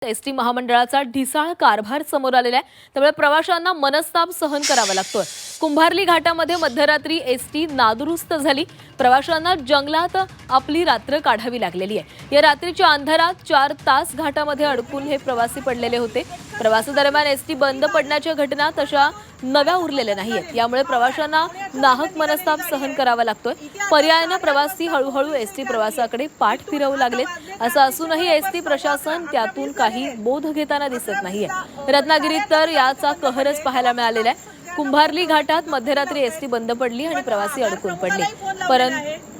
ST महामंडळाचा ढिसाळ कारभार समोर आलेला आहे। त्यामुळे प्रवाशांना मनस्ताप सहन करावा लागतोय। कुंभार्ली घाटामध्ये मध्यरात्री एसटी नादुरुस्त झाली। प्रवाशांना जंगलात आपली रात्र काढावी लागलेली आहे। या रात्रीच्या अंधारात 4 तास घाटामध्ये अडकून हे प्रवासी पडलेले होते। प्रवासादरम्यान एसटी बंद पडण्याच्या घटना तशा नव्या उरलेल्या नाहीयेत। यामुळे प्रवाशांना नाहक मनस्ताप सहन करावा लागतोय। पर्यायाने प्रवासी हळूहळू एसटी प्रवासाकडे पाठ फिरवू लागलेत। असं असूनही एसटी प्रशासन त्यातून काही बोध घेताना दिसत नाहीये। रत्नागिरीत तर याचा कहरच पाहायला मिळालेला आहे। कुंभार्ली घाटात मध्यरात्री एसटी बंद पडली आणि प्रवासी अडकून पडले।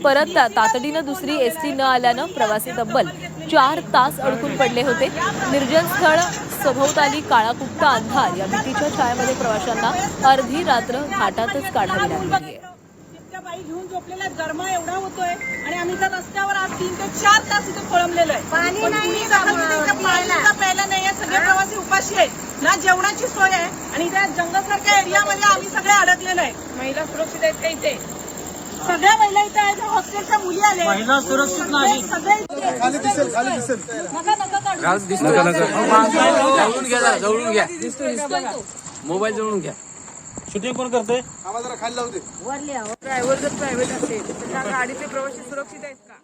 परत तातडीने दुसरी एसटी न आल्यानं प्रवासी तब्बल 4 तास अडकून पडले होते। निर्जन स्थळ, सभोवताली काळाकुट्ट अंधार या भीतीच्या छायेमध्ये प्रवाशांना अर्धी रात्र घाटातच काढावी लागली आहे। बाई घेऊन झोपलेला गरमा एवढा होतोय आणि आम्ही तर रस्त्यावर आज 3 ते 4 तास इथे खोळंबलेलो आहे। पाणी नाही, पाण्याचा प्यायला नाहीये। सगळे प्रवासी उपाशी आहेत, ना जेवणाची सोय आहे आणि त्या जंगलासारख्या एरियामध्ये आम्ही सगळे अडकलेलो आहे। महिला सुरक्षित आहेत का इथे? सगळ्या महिला इथे आहेत। हॉस्टेलच्या मुली आले, महिला सुरक्षित नाही। सगळे खाली दिसेल नका जवळून घ्या मोबाईल जवळून घ्या। शूटिंग कोण करते? आम्हाला जरा खाली लावू दे। ड्रायव्हर जर प्रायव्हेट असेल तर त्या गाडीचे प्रवासी सुरक्षित आहेत का?